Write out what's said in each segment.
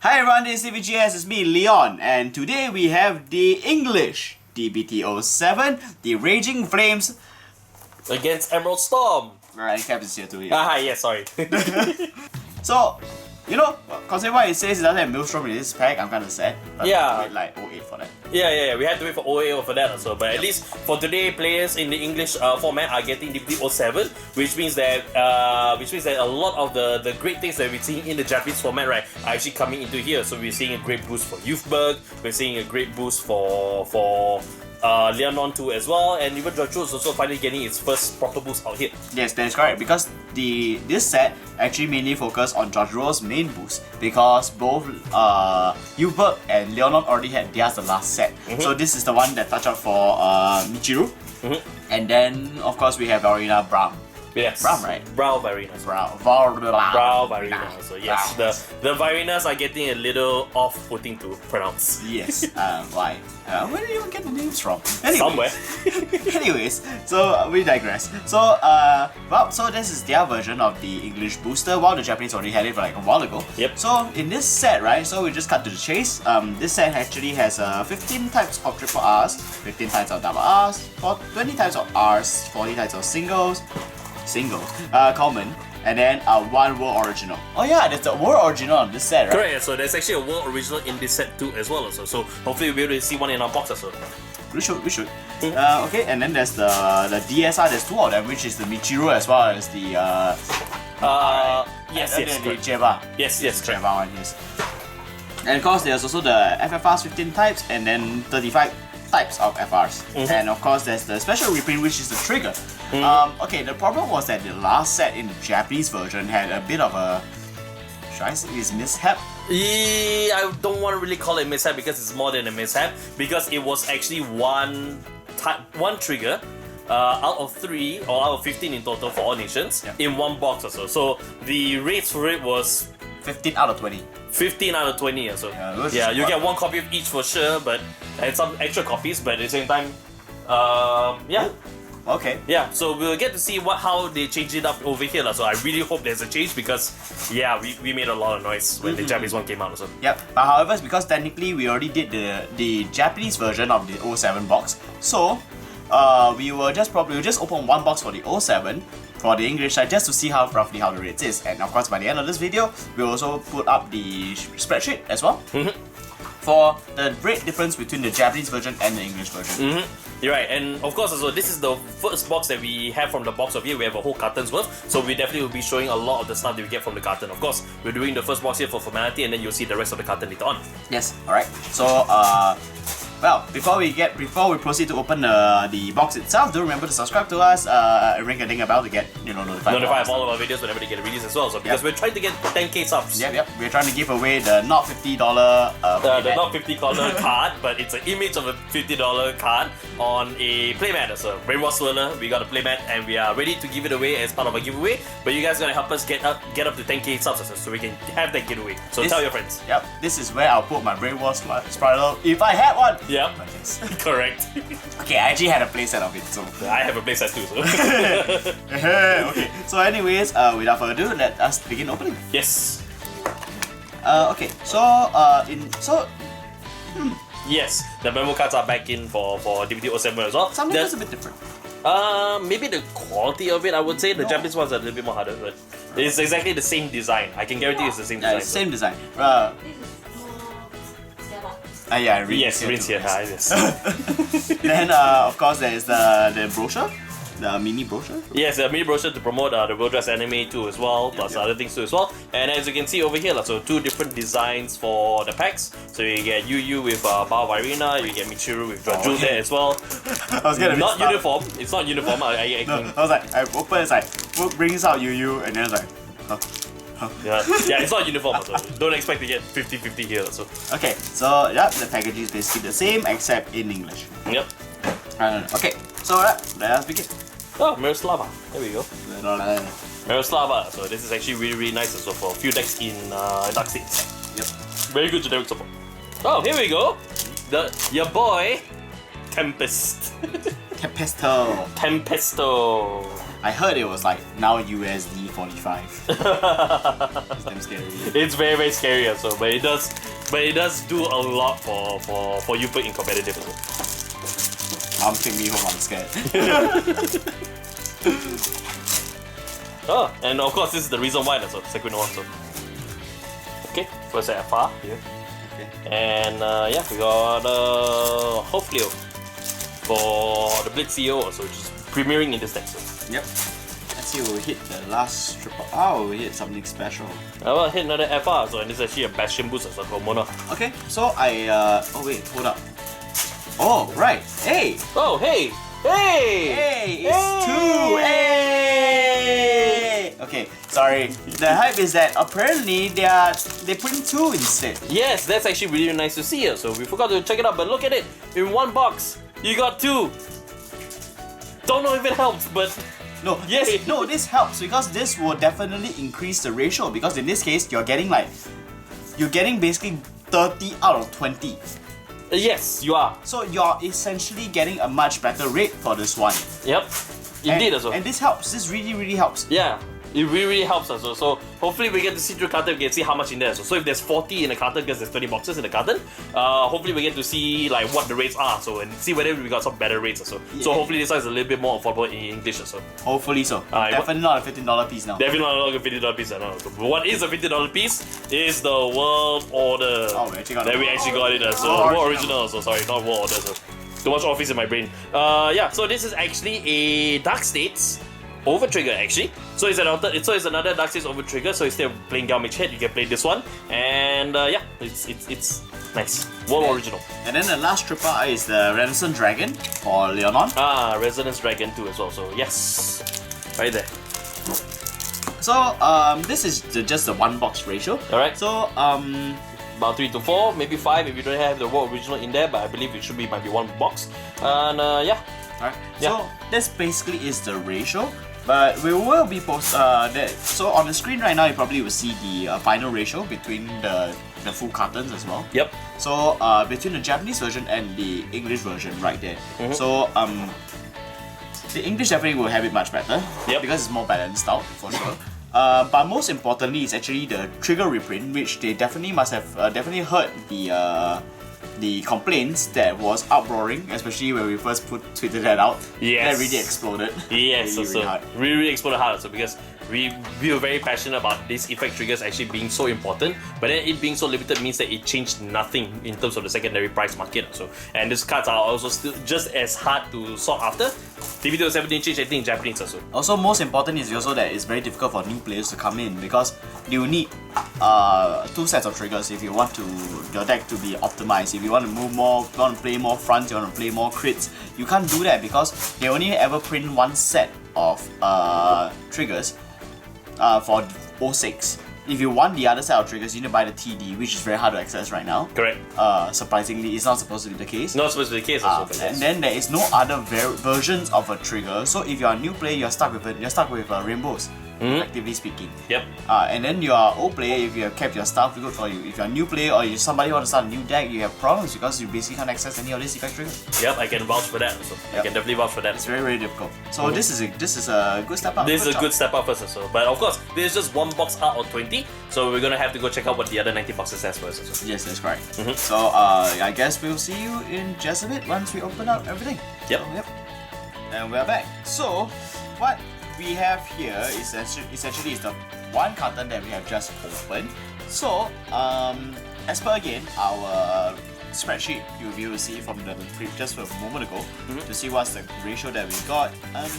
Hi everyone, this is CVGS, it's me, Leon, and today we have the English D-BT07, the Raging Flames against Emerald Storm. Alright, Cap is here too. Yeah, sorry. So, you know, considering what it says it doesn't have Maelstrom in this pack, I'm kinda sad. But Yeah. wait like 08 for that. Yeah, we had to wait for OA for that also. But at least for today, players in the English format are getting D-BT07, which means that a lot of the great things that we're seeing in the Japanese format, right, are actually coming into here. So we're seeing a great boost for Youthberk, we're seeing a great boost for Leonon too as well, and even Drajeweled is also finally getting its first proper boost out here. Yes, that is correct, because this set actually mainly focused on Drajeweld's main boost, because both Youthberk and Leonon already had theirs the last set. So this is the one that touched up for Michiru. And then of course we have Varina Braum. Yes. Braum, right? Brow Varinas. Brow Varina. So yes, the Varinas are getting a little off-putting to pronounce. Yes. Why? Where did you even get the names from? Anyways, Somewhere. Anyways, so we digress. So so this is their version of the English booster, while the Japanese already had it like a while ago. Yep. So in this set, right? So we just cut to the chase. This set actually has 15 types of triple Rs, 15 types of double Rs, 20 types of Rs, 40 types of singles, common, and then one world original. Oh yeah, there's a world original on this set, right? Correct, so there's actually a world original in this set too as well also. So hopefully we'll be able to see one in our box also. We should. Okay, and then there's the DSR, there's two of them, which is the Michiru as well as the yes, the Jeba. Yes, Jeba one, yes. And of course there's also the FFRs 15 types and then 35 types of FRs. And of course there's the special reprint, which is the trigger. Okay, the problem was that the last set in the Japanese version had a bit of a, should I say it's mishap? I don't want to really call it mishap because it's more than a mishap, because it was actually one trigger out of 3 or out of 15 in total for all nations in one box or so. So the rates for it was 15 out of 20. 15 out of 20 or so. Yeah, you get one copy of each for sure, but and some extra copies, but at the same time, Okay. Yeah, so we'll get to see how they change it up over here. So I really hope there's a change, because we made a lot of noise when the Japanese one came out also. Yep, but however, it's because technically we already did the Japanese version of the 07 box. So we will just open one box for the 07 for the English side, just to see roughly how the rates is. And of course by the end of this video, we'll also put up the spreadsheet as well. For the rate difference between the Japanese version and the English version. You're right, and of course also this is the first box that we have from the box of here. We have a whole carton's worth, so we definitely will be showing a lot of the stuff that we get from the carton. Of course, we're doing the first box here for formality, and then you'll see the rest of the carton later on. Yes, alright. So well, before we proceed to open the box itself, do remember to subscribe to us and ring a ding a bell to get notified of all of our videos whenever they get released as well. So because we're trying to get 10k subs. Yep. We're trying to give away the not $50 the not $50 card, but it's an image of a $50 card on a playmat. So Rainbow Swirler, we got a playmat and we are ready to give it away as part of a giveaway. But you guys gotta help us get up to 10k subs so we can have that giveaway. So tell your friends. Yep, this is where I'll put my Rainbow Spiral if I had one. Yep. Correct. Okay, I actually had a playset of it, so I have a playset too. So. Okay. So anyways, without further ado, let us begin opening. Yes. Okay. Yes, the memo cards are back in for D-BT07 as well. Something that's a bit different. Maybe the quality of it, I would say. The Japanese ones are a little bit more harder, but it's exactly the same design. I can guarantee it's the same design. Same design. Yes, Rinse here. Yes. Then of course there is the brochure, the mini brochure. Yes, the mini brochure to promote the World Dress anime too as well, plus other things too as well. And as you can see over here, so 2 different designs for the packs. So you get Yu with Bao Varina, you get Michiru with Drajeweled there as well. I was getting not uniform. It's not uniform. I was like, I open, it's like, brings out Yu, and then it's like, huh. Yeah, it's not uniform also. Don't expect to get 50-50 here also. Okay, so the packaging is basically the same except in English. Yep. Okay, so let us begin. Oh, Miroslava. There we go. Miroslava. So this is actually really nice also for a few decks in Dark States. Yep. Very good generic support. Oh, here we go. Your boy, Tempest. Tempesto. Tempesto. I heard it was like now USD 45. It's damn scary. It's very, very scary also, but it does do a lot for you in competitive also. Take me home, I'm scared. Oh, and of course this is the reason why that's a second one. So okay, first at FR here. Okay. And yeah, we got hopefully for the Blitz CEO also, which is premiering in this deck. So. Yep. Let's see, we'll hit the last triple. Oh, we hit something special. I will hit another FR, so and this is actually a Bastion boost as a Mona. Okay, so oh wait, hold up. Oh, right. Hey! Oh, hey! Hey! Hey! It's 2! Hey! Okay, sorry. The hype is that apparently they put in 2 instead. Yes, that's actually really nice to see. So we forgot to check it out, but look at it. In one box, you got 2. Don't know if it helps, but no, yay! This helps because this will definitely increase the ratio because in this case you're getting basically 30 out of 20. Yes, you are. So you're essentially getting a much better rate for this one. Yep, indeed also. And this helps. This really helps. Yeah, it really helps us. So hopefully we get to see through carton, we can see how much in there. So if there's 40 in the carton because there's 20 boxes in the carton, hopefully we get to see like what the rates are. So and see whether we got some better rates also. Yeah. So hopefully this one is a little bit more affordable in English also. Hopefully so. Definitely not a $15 piece now. Definitely not a $15 piece. No. But what is a $15 piece is the World Order. Oh, we actually got it. We actually got it. So World Original. So sorry, not World Order. So too much office in my brain. Yeah. So this is actually a Dark States over trigger actually. So it's another Dark States over trigger. So instead of playing Galmage Head, you can play this one. And yeah, it's nice. World Original. And then the last triple I is the Renaissance Dragon for Leonon. Resonance Dragon too as well. So yes, right there. So this is just the 1 box ratio. Alright. So about 3 to 4, maybe 5 if you don't have the World Original in there, but I believe it might be 1 box. And yeah. Alright. Yeah. So this basically is the ratio. But we will be so on the screen right now you probably will see the final ratio between the full cartons as well. Yep. So between the Japanese version and the English version right there. So the English definitely will have it much better. Yep. Because it's more balanced out for sure. But most importantly is actually the trigger reprint, which they definitely must have definitely heard the complaints that was uproaring, especially when we first tweeted that out. Yes. That really exploded. Yes, really exploded hard. So because we were very passionate about these effect triggers actually being so important, but then it being so limited means that it changed nothing in terms of the secondary price market. So and these cards are also still just as hard to sort after. D-BT07 didn't change anything in Japanese also. Also, most important is also that it's very difficult for new players to come in because you need 2 sets of triggers if you want your deck to be optimized. If you want to move more, you want to play more fronts, you want to play more crits, you can't do that because they only ever print 1 set of triggers for 06. If you want the other set of triggers, you need to buy the TD, which is very hard to access right now. Correct. Surprisingly, it's not supposed to be the case. Not supposed to be the case also. And then there is no other versions of a trigger. So if you're a new player, you're stuck with rainbows. Effectively speaking. Yep. And then you are old player, if you have kept your stuff, good for you. If you're a new player or somebody who wants to start a new deck, you have problems because you basically can't access any of these effect triggers. Yep, I can vouch for that. So I can definitely vouch for that. It's very difficult. So this is a good step up. This is a good step up first also. But of course, this is just 1 box out of 20. So we're gonna have to go check out what the other 90 boxes has first also. Yes, that's correct. So I guess we'll see you in just a bit once we open up everything. Yep. So, yep. And we're back. So what we have here is essentially is the 1 carton that we have just opened. So as per again our spreadsheet, you'll be able to see from the just a moment ago to see what's the ratio that we got.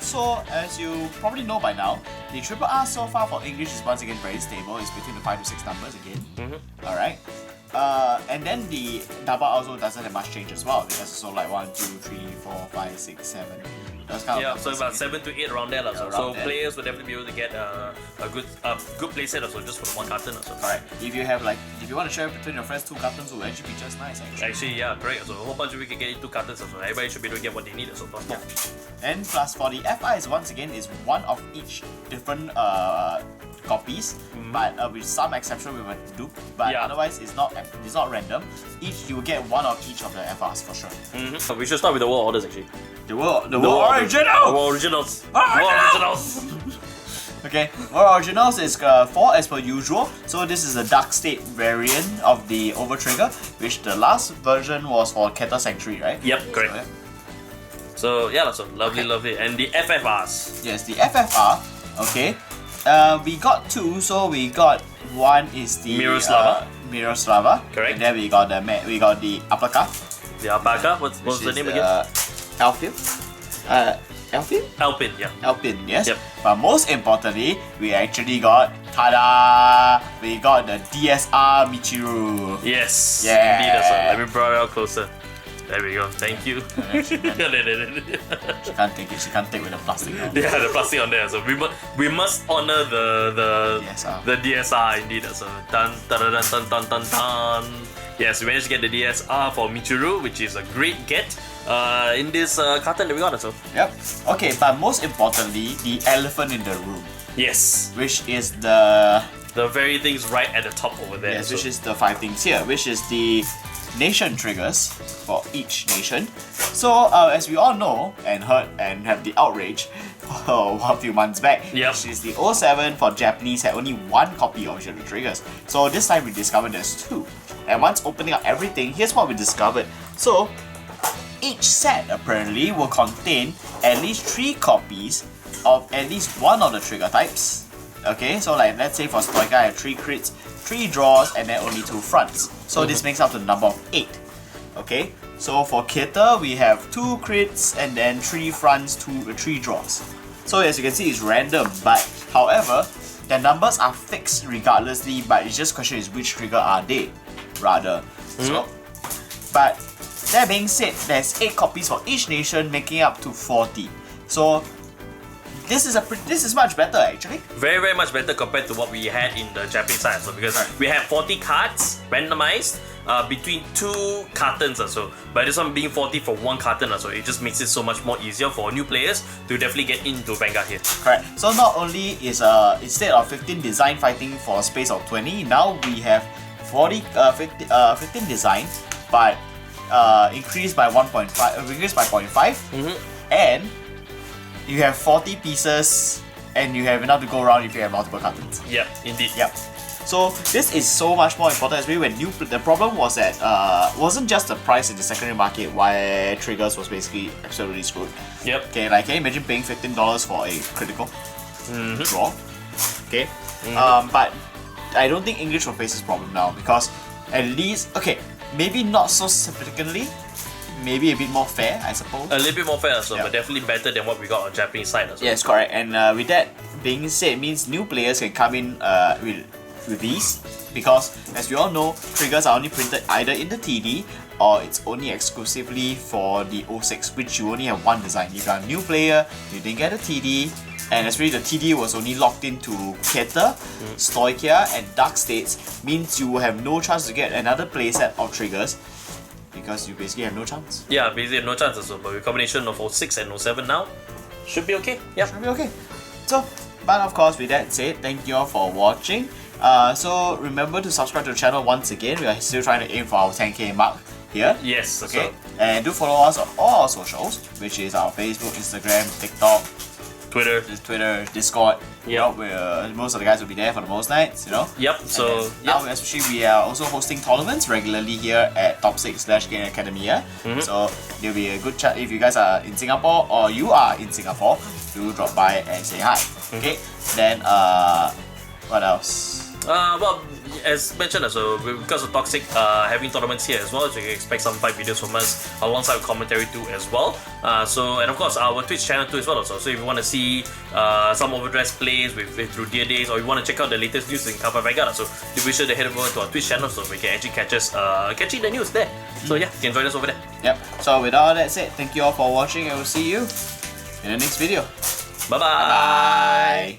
So as you probably know by now, the triple R so far for English is once again very stable. It's between the 5 to 6 numbers again. Alright. And then the double also doesn't have much change as well. There's also like 1, 2, 3, 4, 5, 6, 7. Those kind of so about 7 to 8 around there. So there. players will definitely be able to get a good play set also just for the 1 carton also. Correct. If you want to share between your friends 2 cartons, will actually be just nice actually. Actually, yeah, correct. So a whole bunch of we can get 2 cartons also. Everybody should be able to get what they need also. And plus for the FIs, once again, is 1 of each different copies, but with some exception we were dupe. But otherwise, it's not random. You will get 1 of each of the FRs for sure. So we should start with the World Orders actually. The World Original! Originals! Originals! Okay, World Originals is 4 as per usual. So this is the Dark State variant of the Overtrigger, which the last version was for Keta Sanctuary, right? Yep, correct. So yeah, so lovely. And the FFRs. Yes, the FFR. Okay. We got 2, so we got one is the Miroslava. Correct. And then we got the Apaka. The Alpaca, what's the name again? Alpin? Alpin, yeah. Alpin, yes. Yep. But most importantly, we actually got, tada! We got the DSR Michiru. Yes, Yeah. indeed. So let me draw it out closer. There we go. Thank you. She can't take it. She can't take with the plastic now. Yeah, the plastic on there. So we must honor the DSR. The DSR indeed. So dun dun dun dun dun dun dun. Yes, we managed to get the DSR for Michiru, which is a great get in this carton that we got. So Yep. Okay, but most importantly, the elephant in the room, yes, which is the very things right at the top over there. yes, which is the 5 things here, which is the nation triggers for each nation. So as we all know and heard and have the outrage a few months back, Yep. which is the 07 for Japanese had only 1 copy of the triggers. So this time we discovered there's 2. And once opening up everything, here's what we discovered. So each set apparently will contain at least 3 copies of at least one of the trigger types. Okay, so like let's say for Stoica I have 3 crits, 3 draws, and then only 2 fronts. So this makes up to the number of 8. Okay, so for Keta we have 2 crits and then 3 fronts, 3 draws. So as you can see, it's random, but however, the numbers are fixed regardlessly, but it's just question is which trigger are they, rather. So, but that being said, there's 8 copies for each nation, making up to 40. So this is much better actually. Very much better compared to what we had in the Japanese side. So because we have 40 cards randomized between 2 cartons or so. But this one being 40 for 1 carton or so, it just makes it so much more easier for new players to definitely get into Vanguard here. Correct. So not only is instead of 15 design fighting for a space of 20, now we have 15 design, but increased by 1.5, increased by 0.5, and you have 40 pieces, and you have enough to go around if you have multiple cartons. Yep, indeed. Yep. So this is so much more important, especially when the problem was that wasn't just the price in the secondary market why triggers was basically absolutely screwed. Yep. Okay, like can you imagine paying $15 for a critical draw? Okay. But I don't think English will face this problem now because at least maybe not so significantly. Maybe a bit more fair, I suppose. A little bit more fair, so Yeah. but definitely better than what we got on Japanese side as well. Yes, correct. And with that being said, it means new players can come in with these because, as we all know, triggers are only printed either in the TD or it's only exclusively for the 06, which you only have 1 design. If you're a new player, you didn't get a TD, and especially the TD was only locked into Keta, Stoichia, and Dark States, means you will have no chance to get another playset of triggers. Because you basically have no chance. Yeah, basically no chance as well. But with combination of 06 and 07 now, should be okay. Yeah, Should be okay. So, but of course, with that said, thank you all for watching. So remember to subscribe to the channel once again. We are still trying to aim for our 10k mark here. Yes. Okay. So, And do follow us on all our socials, which is our Facebook, Instagram, TikTok, Twitter, Discord. Yep. Where most of the guys will be there for the most nights, you know. Yep. So And now, especially, we are also hosting tournaments regularly here at Top 6/Game Academia. So there'll be a good chat if you guys are in Singapore or you are in Singapore. Do drop by and say hi. Okay. Then what else? well, as mentioned, so because of Toxic having tournaments here as well, so you can expect some fight videos from us alongside commentary too as well. And of course our Twitch channel too as well. So if you want to see some overdressed plays through Dear Days, or you want to check out the latest news in Cardfight Vanguard, so do be sure to head over to our Twitch channel so we can actually catch the news there. So yeah, you can join us over there. Yep. So with all that said, thank you all for watching, and we'll see you in the next video. Bye bye. Bye.